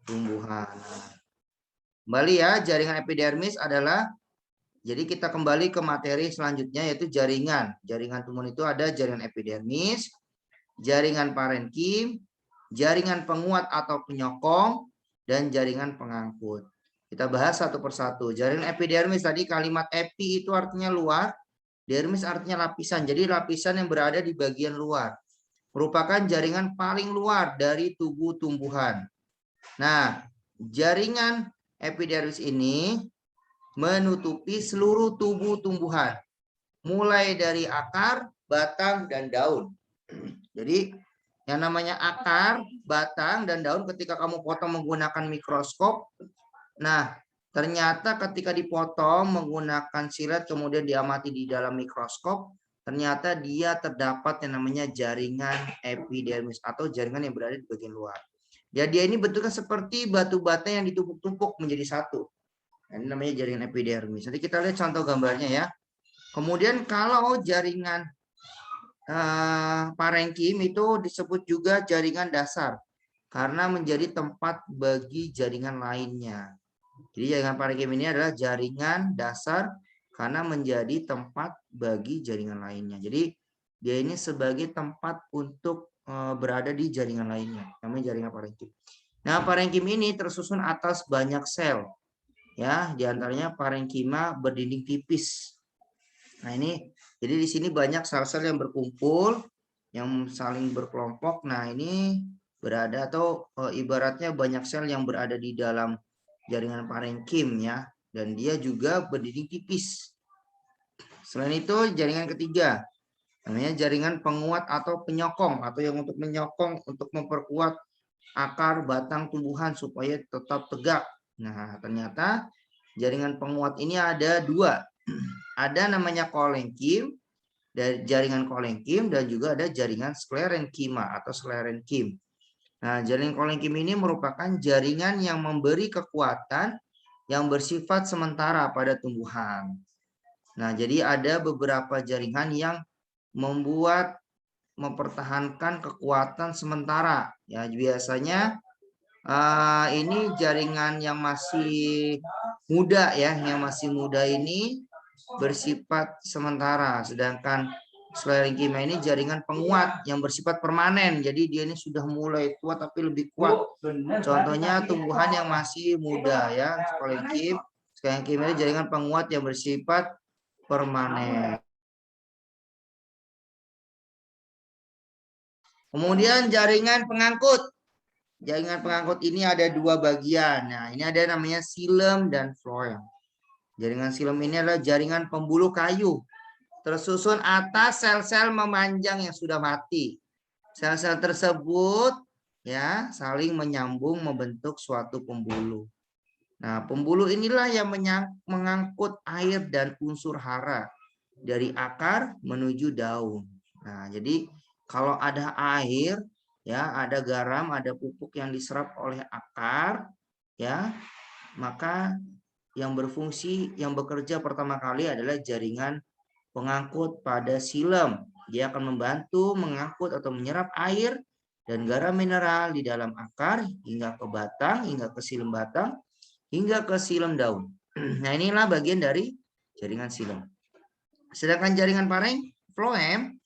tumbuhan. Kembali ya, jaringan epidermis adalah, jadi kita kembali ke materi selanjutnya yaitu jaringan. Jaringan tumbuhan itu ada jaringan epidermis, jaringan parenkim, jaringan penguat atau penyokong, dan jaringan pengangkut. Kita bahas satu persatu. Jaringan epidermis tadi kalimat epi itu artinya luar, dermis artinya lapisan. Jadi lapisan yang berada di bagian luar. Merupakan jaringan paling luar dari tubuh tumbuhan. Nah, jaringan epidermis ini menutupi seluruh tubuh tumbuhan, mulai dari akar, batang, dan daun. Jadi yang namanya akar, batang, dan daun ketika kamu potong menggunakan mikroskop, nah ternyata ketika dipotong menggunakan silet kemudian diamati di dalam mikroskop, ternyata dia terdapat yang namanya jaringan epidermis atau jaringan yang berada di bagian luar. Ya, dia ini bentuknya seperti batu bata yang ditumpuk-tumpuk menjadi satu. Ini namanya jaringan epidermis. Nanti kita lihat contoh gambarnya ya. Kemudian kalau jaringan parenkim itu disebut juga jaringan dasar karena menjadi tempat bagi jaringan lainnya. Jadi jaringan parenkim ini adalah jaringan dasar karena menjadi tempat bagi jaringan lainnya. Jadi dia ini sebagai tempat untuk berada di jaringan lainnya. Namanya jaringan parenkim. Nah, parenkim ini tersusun atas banyak sel. Ya, diantaranya parenkima berdinding tipis. Nah, ini jadi di sini banyak sel-sel yang berkumpul, yang saling berkelompok. Nah, ini berada atau ibaratnya banyak sel yang berada di dalam jaringan parenkim ya, dan dia juga berdinding tipis. Selain itu, jaringan ketiga namanya jaringan penguat atau penyokong, atau yang untuk menyokong untuk memperkuat akar batang tumbuhan supaya tetap tegak. Nah, ternyata jaringan penguat ini ada dua. Ada namanya kolenkim, dari jaringan kolenkim, dan juga ada jaringan sklerenkima atau sklerenkim. Nah, jaringan kolenkim ini merupakan jaringan yang memberi kekuatan yang bersifat sementara pada tumbuhan. Nah, jadi ada beberapa jaringan yang mempertahankan kekuatan sementara. Ya, biasanya ini jaringan yang masih muda ya, yang masih muda ini bersifat sementara, sedangkan sklerenkima ini jaringan penguat yang bersifat permanen. Jadi dia ini sudah mulai tua tapi lebih kuat. Contohnya tumbuhan yang masih muda ya, sklerenkima ini jaringan penguat yang bersifat permanen. Kemudian jaringan pengangkut. Jaringan pengangkut ini ada dua bagian. Nah, ini ada namanya silem dan floem. Jaringan silem ini adalah jaringan pembuluh kayu. Tersusun atas sel-sel memanjang yang sudah mati. Sel-sel tersebut ya saling menyambung membentuk suatu pembuluh. Nah, pembuluh inilah yang mengangkut air dan unsur hara dari akar menuju daun. Nah, jadi kalau ada air, ya, ada garam, ada pupuk yang diserap oleh akar, ya, maka yang berfungsi, yang bekerja pertama kali adalah jaringan pengangkut pada silem. Dia akan membantu mengangkut atau menyerap air dan garam mineral di dalam akar hingga ke batang, hingga ke silem batang, hingga ke silem daun. Nah, inilah bagian dari jaringan silem. Sedangkan jaringan floem,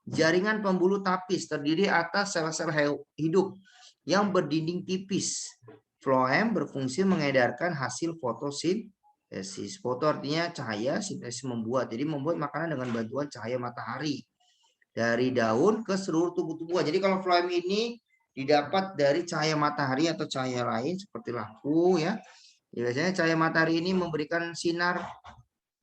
jaringan pembuluh tapis terdiri atas sel-sel hidup yang berdinding tipis. Floem berfungsi mengedarkan hasil fotosintesis. Foto artinya cahaya, sintesis membuat. Jadi membuat makanan dengan bantuan cahaya matahari dari daun ke seluruh tubuh tumbuhan. Jadi kalau floem ini didapat dari cahaya matahari atau cahaya lain seperti lampu ya. Biasanya cahaya matahari ini memberikan sinar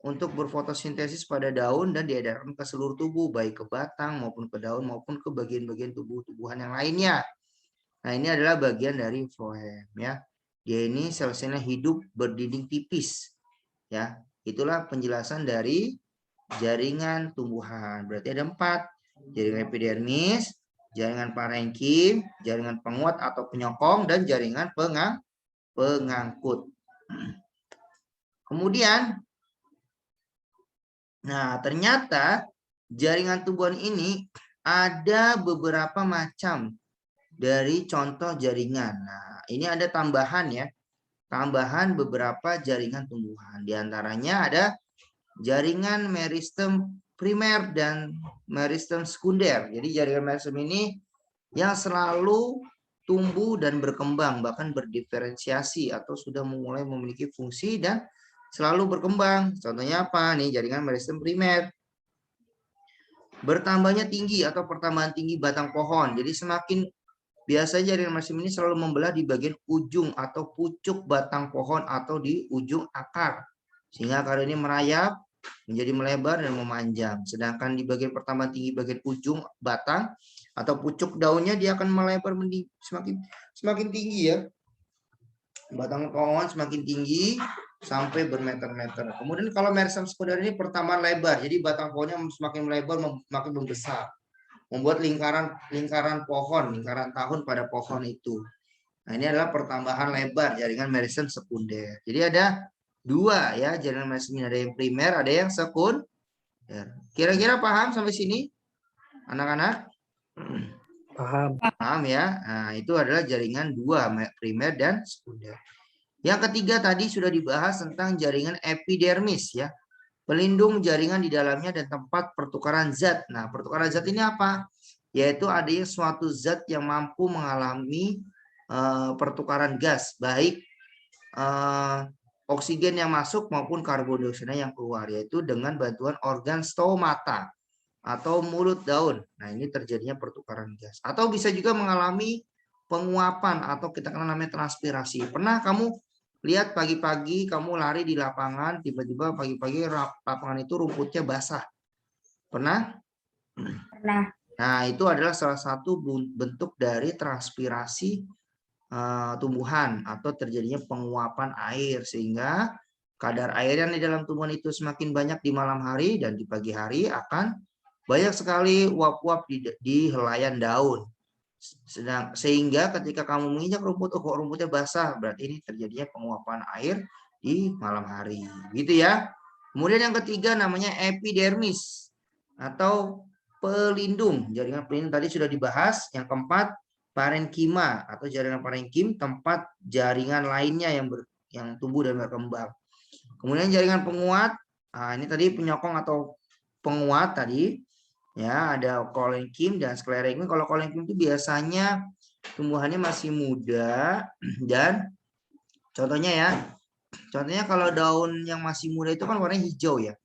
untuk berfotosintesis pada daun dan diedarkan ke seluruh tubuh, baik ke batang maupun ke daun maupun ke bagian-bagian tubuh-tubuhan yang lainnya. Nah, ini adalah bagian dari floem ya. Dia ini sel-selnya hidup berdinding tipis. Ya, itulah penjelasan dari jaringan tumbuhan. Berarti ada 4. Jaringan epidermis, jaringan parenkim, jaringan penguat atau penyokong, dan jaringan pengangkut. Kemudian nah, ternyata jaringan tumbuhan ini ada beberapa macam dari contoh jaringan. Nah, ini ada tambahan ya. Tambahan beberapa jaringan tumbuhan. Di antaranya ada jaringan meristem primer dan meristem sekunder. Jadi jaringan meristem ini yang selalu tumbuh dan berkembang, bahkan berdiferensiasi atau sudah mulai memiliki fungsi dan selalu berkembang. Contohnya apa nih? Jaringan meristem primer. Bertambahnya tinggi atau pertambahan tinggi batang pohon. Jadi semakin biasanya jaringan meristem ini selalu membelah di bagian ujung atau pucuk batang pohon atau di ujung akar. Sehingga akar ini merayap, menjadi melebar dan memanjang. Sedangkan di bagian pertambahan tinggi bagian ujung batang atau pucuk daunnya dia akan melebar semakin tinggi ya. Batang pohon semakin tinggi sampai bermeter-meter. Kemudian kalau meristem sekunder ini pertambahan lebar, jadi batang pohonnya semakin melebar, semakin membesar, membuat lingkaran pohon, lingkaran tahun pada pohon itu. Nah, ini adalah pertambahan lebar jaringan meristem sekunder. Jadi ada dua ya jaringan meristem ini, ada yang primer, ada yang sekunder. Kira-kira paham sampai sini, anak-anak? Paham. Paham ya? Nah, itu adalah jaringan dua, primer dan sekunder. Yang ketiga tadi sudah dibahas tentang jaringan epidermis ya. Pelindung jaringan di dalamnya dan tempat pertukaran zat. Nah, pertukaran zat ini apa? Yaitu adanya suatu zat yang mampu mengalami pertukaran gas, baik oksigen yang masuk maupun karbon dioksida yang keluar, yaitu dengan bantuan organ stomata atau mulut daun. Nah, ini terjadinya pertukaran gas. Atau bisa juga mengalami penguapan atau kita kenal namanya transpirasi. Pernah kamu lihat pagi-pagi kamu lari di lapangan, tiba-tiba pagi-pagi lapangan itu rumputnya basah. Pernah? Pernah. Nah, itu adalah salah satu bentuk dari transpirasi tumbuhan atau terjadinya penguapan air, sehingga kadar air yang di dalam tumbuhan itu semakin banyak di malam hari dan di pagi hari akan banyak sekali uap-uap di helaian daun. Sehingga ketika kamu menginjak rumput, kok rumputnya basah, berarti ini terjadinya penguapan air di malam hari. Gitu ya. Kemudian yang ketiga namanya epidermis atau pelindung. Jaringan pelindung tadi sudah dibahas. Yang keempat parenkima atau jaringan parenkim, tempat jaringan lainnya yang tumbuh dan berkembang. Kemudian jaringan penguat. Nah, ini tadi penyokong atau penguat tadi. Ya, ada kolenkim dan sklerenkim. Kalau kolenkim itu biasanya tumbuhannya masih muda dan contohnya ya. Contohnya kalau daun yang masih muda itu kan warnanya hijau ya.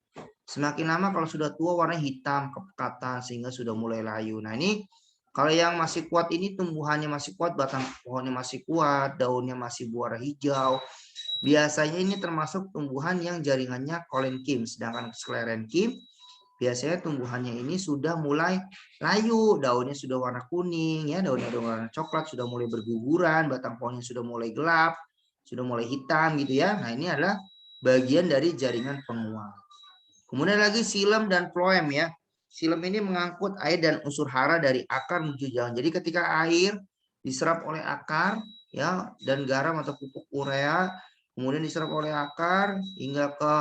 Semakin lama kalau sudah tua warnanya hitam, kepekatan sehingga sudah mulai layu. Nah, ini kalau yang masih kuat ini tumbuhannya masih kuat, batang pohonnya masih kuat, daunnya masih berwarna hijau. Biasanya ini termasuk tumbuhan yang jaringannya kolenkim, sedangkan sklerenkim biasanya tumbuhannya ini sudah mulai layu, daunnya sudah warna kuning ya, daunnya sudah warna coklat, sudah mulai berguguran, batang pohonnya sudah mulai gelap, sudah mulai hitam gitu ya. Nah, ini adalah bagian dari jaringan penguat. Kemudian lagi xilem dan floem ya. Xilem ini mengangkut air dan unsur hara dari akar menuju jalan. Jadi ketika air diserap oleh akar ya dan garam atau pupuk urea, kemudian diserap oleh akar hingga ke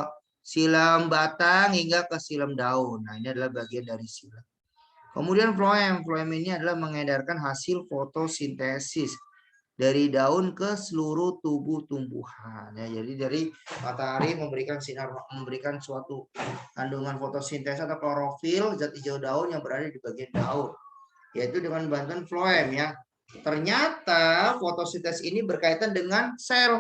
xilem batang hingga ke xilem daun. Nah, ini adalah bagian dari xilem. Kemudian floem. Floem ini adalah mengedarkan hasil fotosintesis dari daun ke seluruh tubuh tumbuhan. Ya, jadi dari matahari memberikan sinar, memberikan suatu kandungan fotosintesis atau klorofil, zat hijau daun yang berada di bagian daun, yaitu dengan bantuan floem ya. Ternyata fotosintesis ini berkaitan dengan sel.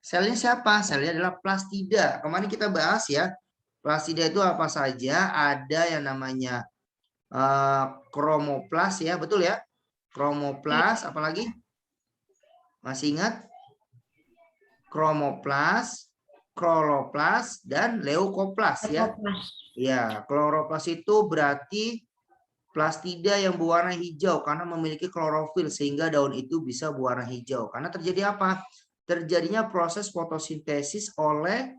Selnya siapa? Selnya adalah plastida. Kemarin kita bahas ya. Plastida itu apa saja? Ada yang namanya kromoplas ya, betul ya? Kromoplas, apalagi? Masih ingat? Kromoplas, kloroplas, dan leukoplas ya. Ya, kloroplas itu berarti plastida yang berwarna hijau karena memiliki klorofil sehingga daun itu bisa berwarna hijau. Karena terjadi apa? Terjadinya proses fotosintesis oleh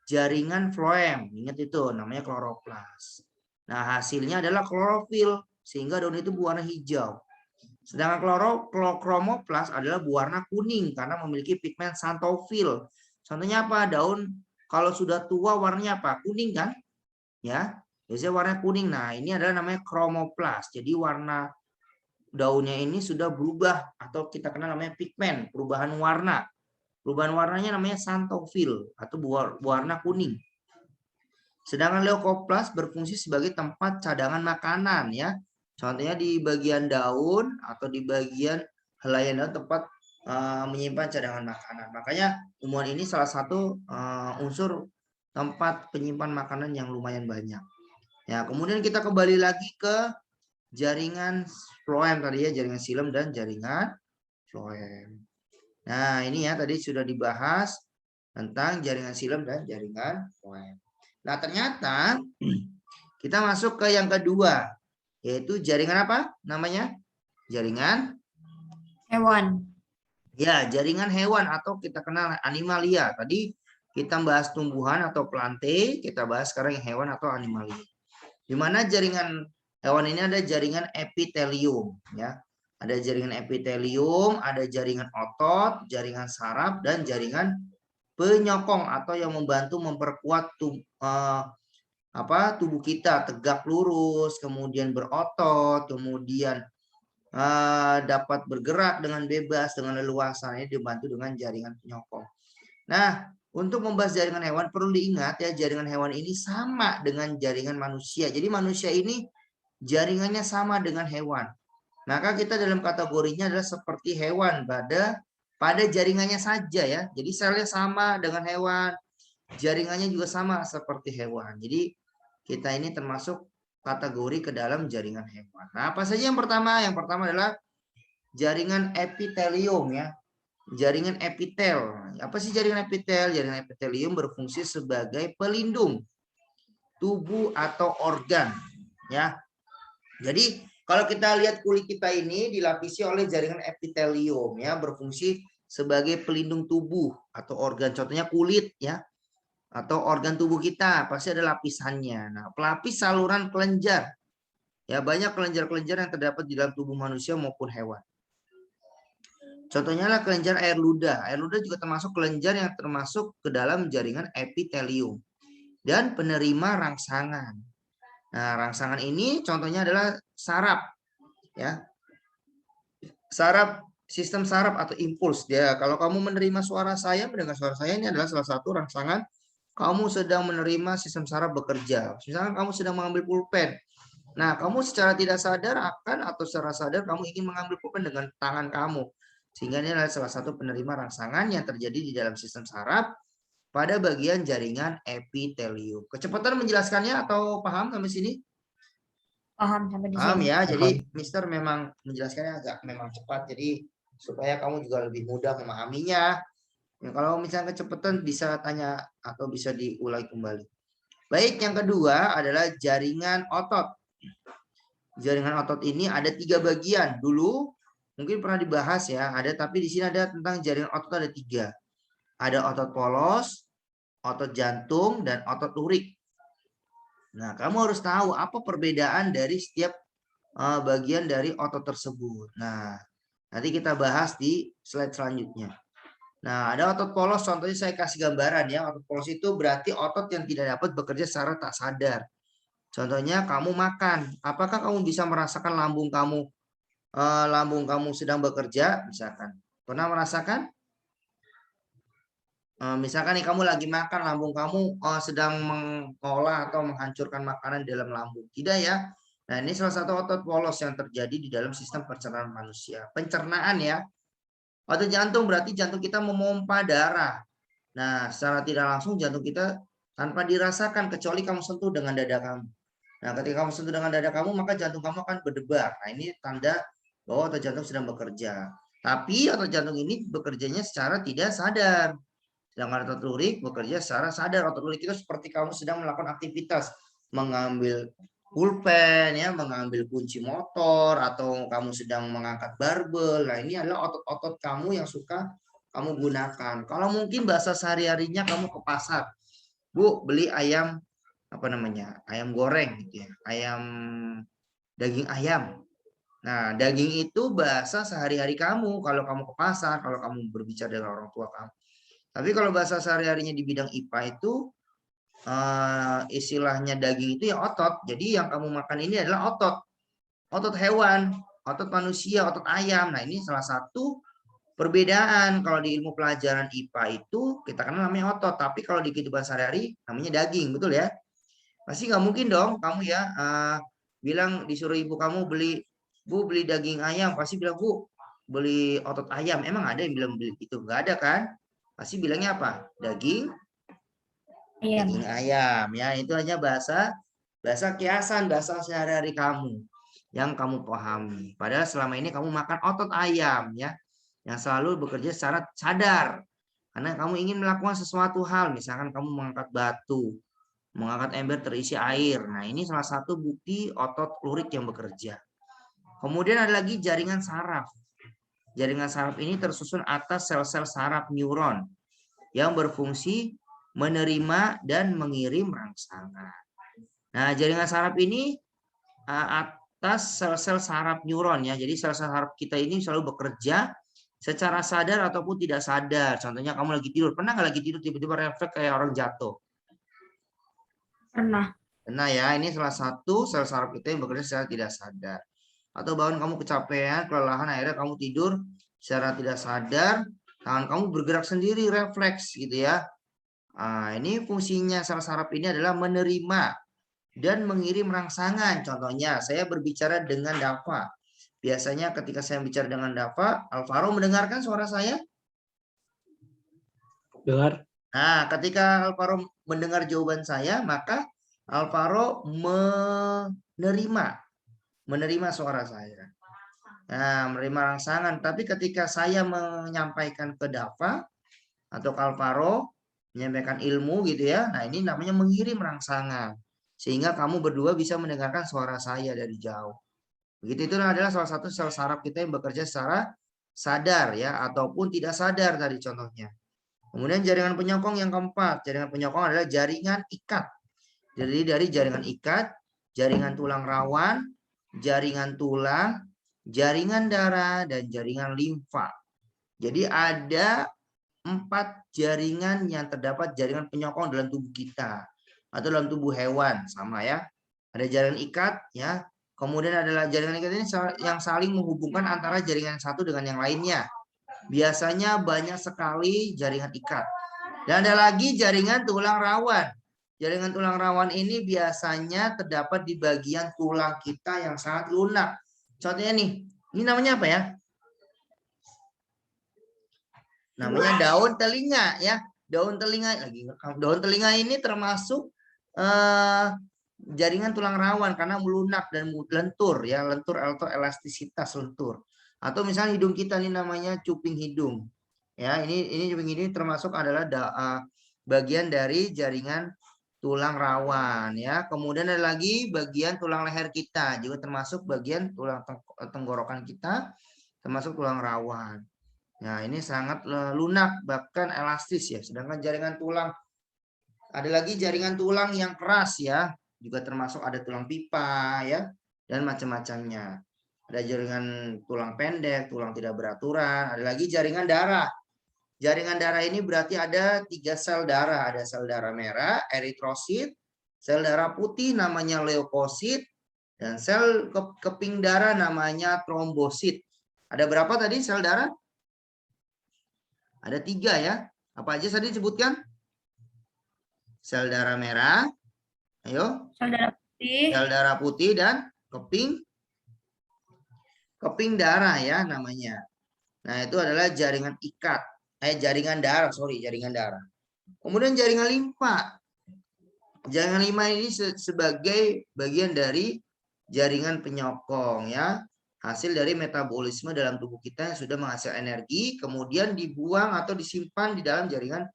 jaringan floem. Ingat itu namanya kloroplas. Nah, hasilnya adalah klorofil sehingga daun itu berwarna hijau. Sedangkan kromoplas adalah berwarna kuning karena memiliki pigmen xanthofil. Contohnya apa? Daun kalau sudah tua warnanya apa? Kuning kan? Ya, biasanya warna kuning. Nah, ini adalah namanya kromoplas. Jadi warna daunnya ini sudah berubah atau kita kenal namanya pigmen, perubahan warna. Perubahan warnanya namanya xanthophyll atau warna kuning. Sedangkan leucoplas berfungsi sebagai tempat cadangan makanan ya. Contohnya di bagian daun atau di bagian helaian daun tempat menyimpan cadangan makanan. Makanya tumbuhan ini salah satu unsur tempat penyimpan makanan yang lumayan banyak. Ya, kemudian kita kembali lagi ke jaringan phloem tadi ya, jaringan xilem dan jaringan phloem. Nah, ini ya tadi sudah dibahas tentang jaringan xilem dan jaringan phloem. Nah, ternyata kita masuk ke yang kedua, yaitu jaringan apa namanya? Jaringan Hewan. ya, jaringan hewan atau kita kenal animalia. Tadi kita bahas tumbuhan atau plante, kita bahas sekarang yang hewan atau animalia. Di mana jaringan hewan ini ada jaringan epitelium ya. Ada jaringan epitelium, ada jaringan otot, jaringan saraf dan jaringan penyokong atau yang membantu memperkuat tubuh kita tegak lurus, kemudian berotot, kemudian dapat bergerak dengan bebas, dengan leluasa. Ini dibantu dengan jaringan penyokong. Nah, untuk membahas jaringan hewan perlu diingat ya, jaringan hewan ini sama dengan jaringan manusia. Jadi manusia ini jaringannya sama dengan hewan. Maka kita dalam kategorinya adalah seperti hewan pada jaringannya saja ya. Jadi selnya sama dengan hewan, jaringannya juga sama seperti hewan. Jadi kita ini termasuk kategori ke dalam jaringan hewan. Nah, apa saja yang pertama? Yang pertama adalah jaringan epitelium ya. Jaringan epitel. Apa sih jaringan epitel? Jaringan epitelium berfungsi sebagai pelindung tubuh atau organ ya. Jadi kalau kita lihat kulit kita ini dilapisi oleh jaringan epitelium ya, berfungsi sebagai pelindung tubuh atau organ. Contohnya kulit ya. Atau organ tubuh kita pasti ada lapisannya. Nah, pelapis saluran kelenjar. Ya, banyak kelenjar-kelenjar yang terdapat di dalam tubuh manusia maupun hewan. Contohnya lah kelenjar air ludah. Air ludah juga termasuk kelenjar yang termasuk ke dalam jaringan epitelium dan penerima rangsangan. Nah, rangsangan ini contohnya adalah saraf. Ya. Saraf, sistem saraf atau impuls. Ya, kalau kamu menerima suara saya, mendengar suara saya, ini adalah salah satu rangsangan kamu sedang menerima sistem saraf bekerja. Misalkan kamu sedang mengambil pulpen. Nah, kamu secara tidak sadar atau secara sadar kamu ingin mengambil pulpen dengan tangan kamu. Sehingga ini adalah salah satu penerima rangsangan yang terjadi di dalam sistem saraf pada bagian jaringan epitelium. Kecepatan menjelaskannya atau paham sampai sini? Paham sampai di Paham sini. ya. Jadi Mister memang menjelaskannya agak memang cepat. Jadi supaya kamu juga lebih mudah memahaminya. Ya, kalau misalnya kecepatan bisa tanya atau bisa diulang kembali. Baik, yang kedua adalah jaringan otot. Jaringan otot ini ada 3 bagian. Dulu mungkin pernah dibahas ya, tapi di sini ada tentang jaringan otot ada 3. Ada otot polos, otot jantung, dan otot lurik. Nah, kamu harus tahu apa perbedaan dari setiap bagian dari otot tersebut. Nah, nanti kita bahas di slide selanjutnya. Nah, ada otot polos, contohnya saya kasih gambaran ya. Otot polos itu berarti otot yang tidak dapat bekerja secara tak sadar. Contohnya kamu makan, apakah kamu bisa merasakan lambung kamu sedang bekerja? Misalkan, pernah merasakan? Misalkan nih kamu lagi makan, lambung kamu sedang mengolah atau menghancurkan makanan di dalam lambung. Tidak ya. Nah, ini salah satu otot polos yang terjadi di dalam sistem pencernaan manusia. Pencernaan ya. Otot jantung berarti jantung kita memompa darah. Nah, secara tidak langsung jantung kita tanpa dirasakan kecuali kamu sentuh dengan dada kamu. Nah, ketika kamu sentuh dengan dada kamu, maka jantung kamu akan berdebar. Nah, ini tanda bahwa otot jantung sedang bekerja. Tapi otot jantung ini bekerjanya secara tidak sadar. Sedangkan otot lurik bekerja secara sadar. Otot lurik itu seperti kamu sedang melakukan aktivitas mengambil pulpen ya, mengambil kunci motor atau kamu sedang mengangkat barbel. Nah, ini adalah otot-otot kamu yang suka kamu gunakan. Kalau mungkin bahasa sehari-harinya kamu ke pasar, Bu, beli ayam apa namanya? Ayam goreng gitu ya. Daging ayam. Nah, daging itu bahasa sehari-hari kamu kalau kamu ke pasar, kalau kamu berbicara dengan orang tua kamu. Tapi kalau bahasa sehari-harinya di bidang IPA itu istilahnya daging itu ya otot. Jadi yang kamu makan ini adalah otot hewan. otot manusia, otot ayam. Nah, ini salah satu perbedaan. Kalau di ilmu pelajaran IPA itu kita kenal namanya otot, tapi kalau di kehidupan sehari-hari namanya daging, betul ya? Pasti nggak mungkin dong kamu ya bilang disuruh ibu kamu beli, Bu beli daging ayam, pasti bilang Bu beli otot ayam. Emang ada yang bilang beli itu? Nggak ada kan? Pasti bilangnya apa? Daging Ayam. ayam ya, itu hanya bahasa kiasan, bahasa sehari-hari kamu yang kamu pahami. Padahal selama ini kamu makan otot ayam ya, yang selalu bekerja secara sadar. Karena kamu ingin melakukan sesuatu hal, misalkan kamu mengangkat batu, mengangkat ember terisi air. Nah, ini salah satu bukti otot lurik yang bekerja. Kemudian ada lagi jaringan saraf. Jaringan saraf ini tersusun atas sel-sel saraf neuron yang berfungsi menerima dan mengirim rangsangan. Nah, jaringan saraf ini atas sel-sel saraf neuron ya. Jadi sel-sel saraf kita ini selalu bekerja secara sadar ataupun tidak sadar. Contohnya kamu lagi tidur, pernah nggak lagi tidur tiba-tiba refleks kayak orang jatuh? Pernah. Pernah ya, ini salah satu sel saraf kita yang bekerja secara tidak sadar. Atau bahkan kamu kecapean, kelelahan, akhirnya kamu tidur secara tidak sadar, tangan kamu bergerak sendiri, refleks gitu ya. Nah, ini fungsinya sel saraf ini adalah menerima dan mengirim rangsangan. Contohnya, saya berbicara dengan Dava. Biasanya ketika saya bicara dengan Dava, Alvaro mendengarkan suara saya? Dengar. Nah, ketika Alvaro mendengar jawaban saya, maka Alvaro menerima suara saya. Nah, menerima rangsangan. Tapi ketika saya menyampaikan ke Dava atau ke Alvaro, menyampaikan ilmu gitu ya, nah ini namanya mengirim rangsangan. Sehingga kamu berdua bisa mendengarkan suara saya dari jauh. Begitu, itu adalah salah satu sel saraf kita yang bekerja secara sadar ya, ataupun tidak sadar tadi contohnya. Kemudian jaringan penyokong yang keempat. Jaringan penyokong adalah jaringan ikat. Jadi dari jaringan ikat, jaringan tulang rawan, jaringan tulang, jaringan darah, dan jaringan limfa. Jadi ada 4 jaringan yang terdapat jaringan penyokong dalam tubuh kita atau dalam tubuh hewan, sama ya. Ada jaringan ikat ya. Kemudian adalah jaringan ikat ini yang saling menghubungkan antara jaringan satu dengan yang lainnya. Biasanya banyak sekali jaringan ikat. Dan ada lagi jaringan tulang rawan. Jaringan tulang rawan ini biasanya terdapat di bagian tulang kita yang sangat lunak. Contohnya nih, ini namanya apa ya? Namanya daun telinga ya. Daun telinga ini termasuk jaringan tulang rawan karena melunak dan lentur ya, lentur atau elastisitas lentur. Atau misalnya hidung kita ini namanya cuping hidung. Ya, ini cuping hidung termasuk adalah bagian dari jaringan tulang rawan ya. Kemudian ada lagi bagian tulang leher kita, juga termasuk bagian tulang tenggorokan kita, termasuk tulang rawan. Nah, ini sangat lunak bahkan elastis ya. Sedangkan jaringan tulang, ada lagi jaringan tulang yang keras ya, juga termasuk ada tulang pipa ya, dan macam-macamnya. Ada jaringan tulang pendek, tulang tidak beraturan, ada lagi jaringan darah. Jaringan darah ini berarti ada 3 sel darah. Ada sel darah merah, eritrosit, sel darah putih namanya leukosit, dan sel keping darah namanya trombosit. Ada berapa tadi sel darah? Ada 3 ya. Apa aja tadi disebutkan? Sel darah merah. Ayo. Sel darah putih. Sel darah putih dan keping darah ya namanya. Nah, itu adalah jaringan ikat. Jaringan darah, jaringan darah. Kemudian jaringan limfa. Jaringan limfa ini sebagai bagian dari jaringan penyokong ya. Hasil dari metabolisme dalam tubuh kita yang sudah menghasilkan energi, kemudian dibuang atau disimpan di dalam jaringan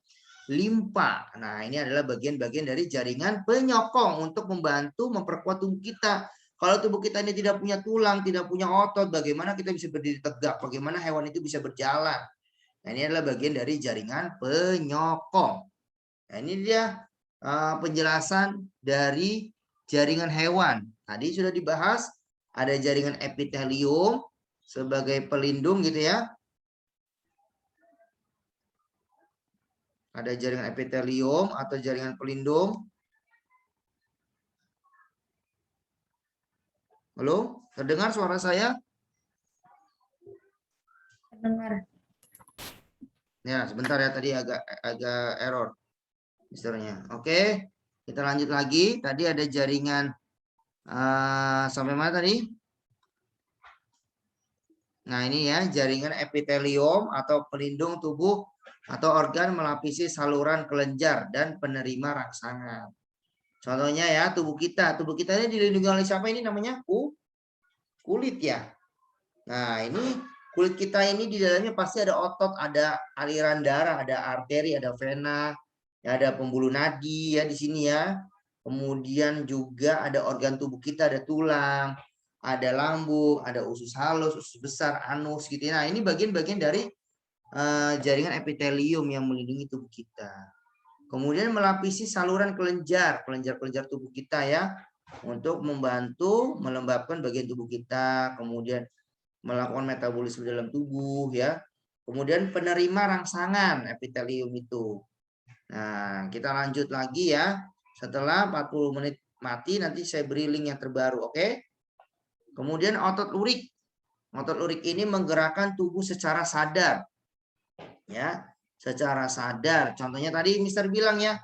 limfa. Nah, ini adalah bagian-bagian dari jaringan penyokong untuk membantu memperkuat tubuh kita. Kalau tubuh kita ini tidak punya tulang, tidak punya otot, bagaimana kita bisa berdiri tegak? Bagaimana hewan itu bisa berjalan? Nah, ini adalah bagian dari jaringan penyokong. Nah, ini dia penjelasan dari jaringan hewan. Tadi sudah dibahas, ada jaringan epitelium sebagai pelindung gitu ya. Ada jaringan epitelium atau jaringan pelindung. Halo, terdengar suara saya? dengar. Ya, sebentar ya, tadi agak error misternya. Oke, kita lanjut lagi. Tadi ada jaringan sampai mana tadi? Nah, ini ya, jaringan epitelium atau pelindung tubuh atau organ melapisi saluran kelenjar dan penerima rangsangan. Contohnya ya, tubuh kita ini dilindungi oleh siapa? Ini namanya kulit ya. Nah, ini kulit kita ini di dalamnya pasti ada otot, ada aliran darah, ada arteri, ada vena, ya, ada pembuluh nadi ya di sini ya. Kemudian juga ada organ tubuh kita, ada tulang, ada lambung, ada usus halus, usus besar, anus gitu. Nah, ini bagian-bagian dari jaringan epitelium yang melindungi tubuh kita. Kemudian melapisi saluran kelenjar tubuh kita ya, untuk membantu melembabkan bagian tubuh kita, kemudian melakukan metabolisme dalam tubuh ya. Kemudian penerima rangsangan epitelium itu. Nah, kita lanjut lagi ya. Setelah 40 menit mati nanti saya beri link yang terbaru, oke? Kemudian otot lurik. Otot lurik ini menggerakkan tubuh secara sadar. Ya, secara sadar. Contohnya tadi Mister bilang ya,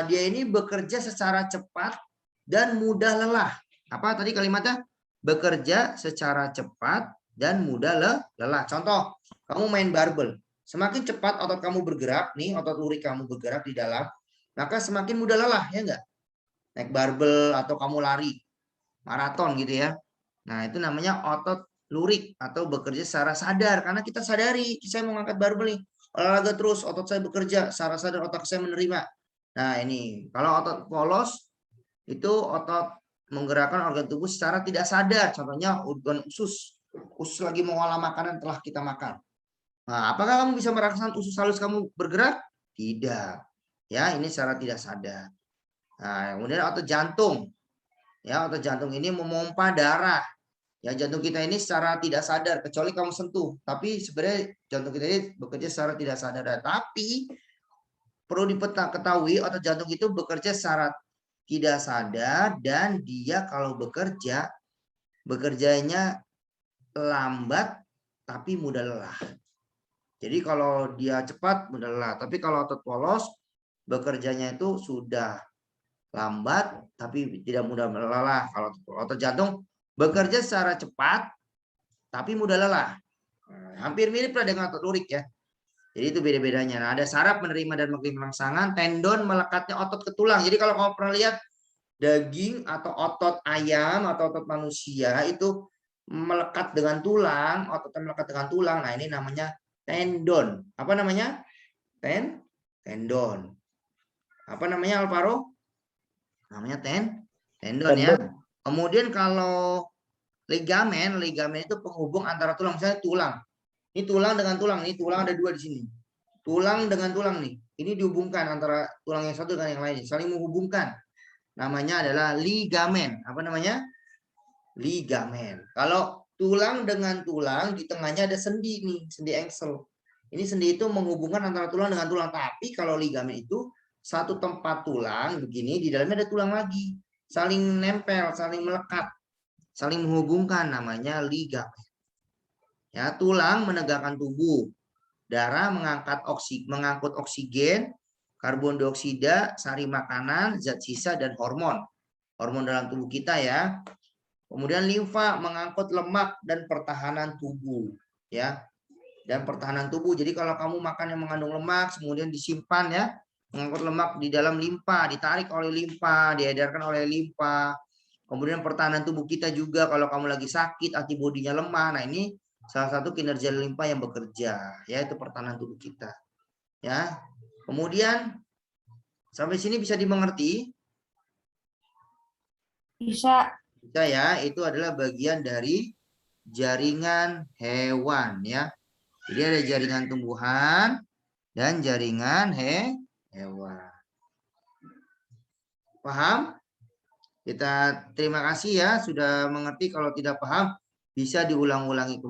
dia ini bekerja secara cepat dan mudah lelah. Apa tadi kalimatnya? Bekerja secara cepat dan mudah lelah. Contoh, kamu main barbel. Semakin cepat otot kamu bergerak, nih otot lurik kamu bergerak di dalam, maka semakin mudah lelah, ya enggak? Naik barbel atau kamu lari maraton gitu ya. Nah, itu namanya otot lurik atau bekerja secara sadar. Karena kita sadari, saya mau ngangkat barbel nih. Olahraga terus, otot saya bekerja, secara sadar otak saya menerima. Nah, ini. Kalau otot polos, itu otot menggerakkan organ tubuh secara tidak sadar. Contohnya organ usus. Usus lagi mengolah makanan telah kita makan. Nah, apakah kamu bisa merasakan usus halus kamu bergerak? Tidak. Ya, ini secara tidak sadar. Nah, kemudian otot jantung. Ya, otot jantung ini memompa darah. Ya, jantung kita ini secara tidak sadar, kecuali kamu sentuh. Tapi sebenarnya jantung kita ini bekerja secara tidak sadar. Tapi perlu diketahui otot jantung itu bekerja secara tidak sadar dan dia kalau bekerjanya lambat tapi mudah lelah. Jadi kalau dia cepat mudah lelah, tapi kalau otot polos bekerjanya itu sudah lambat tapi tidak mudah lelah. Kalau otot jantung bekerja secara cepat tapi mudah lelah. Hampir mirip lah dengan otot lurik ya. Jadi itu beda-bedanya. Nah, ada saraf menerima dan mengirim rangsangan, tendon melekatnya otot ke tulang. Jadi kalau kamu pernah lihat daging atau otot ayam atau otot manusia itu melekat dengan tulang, ototnya melekat dengan tulang. Nah, ini namanya tendon. Apa namanya? Tendon. Apa namanya Alvaro? Namanya tendon ya. Kemudian kalau ligamen itu penghubung antara tulang. Misalnya tulang. Ini tulang dengan tulang. Ini tulang ada dua di sini. Tulang dengan tulang nih. Ini dihubungkan antara tulang yang satu dengan yang lain. Saling menghubungkan. Namanya adalah ligamen. Apa namanya? Ligamen. Kalau tulang dengan tulang, di tengahnya ada sendi nih. Sendi angsel. Ini sendi itu menghubungkan antara tulang dengan tulang. Tapi kalau ligamen itu satu tempat tulang begini, di dalamnya ada tulang lagi. Saling nempel, saling melekat. Saling menghubungkan, namanya ligamen. Ya, tulang menegakkan tubuh. Darah mengangkut oksigen, karbon dioksida, sari makanan, zat sisa, dan hormon. Hormon dalam tubuh kita ya. Kemudian limfa mengangkut lemak dan pertahanan tubuh. Ya, dan pertahanan tubuh. Jadi kalau kamu makan yang mengandung lemak, kemudian disimpan ya, mengangkut lemak di dalam limfa, ditarik oleh limfa, diedarkan oleh limfa. Kemudian pertahanan tubuh kita juga kalau kamu lagi sakit, antibodinya lemah. Nah, ini salah satu kinerja limfa yang bekerja, yaitu pertahanan tubuh kita. Ya. Kemudian sampai sini bisa dimengerti? Bisa. Bisa ya, itu adalah bagian dari jaringan hewan ya. Jadi ada jaringan tumbuhan dan jaringan hewan. Paham? Kita terima kasih ya sudah mengerti. Kalau tidak paham bisa diulang-ulangi.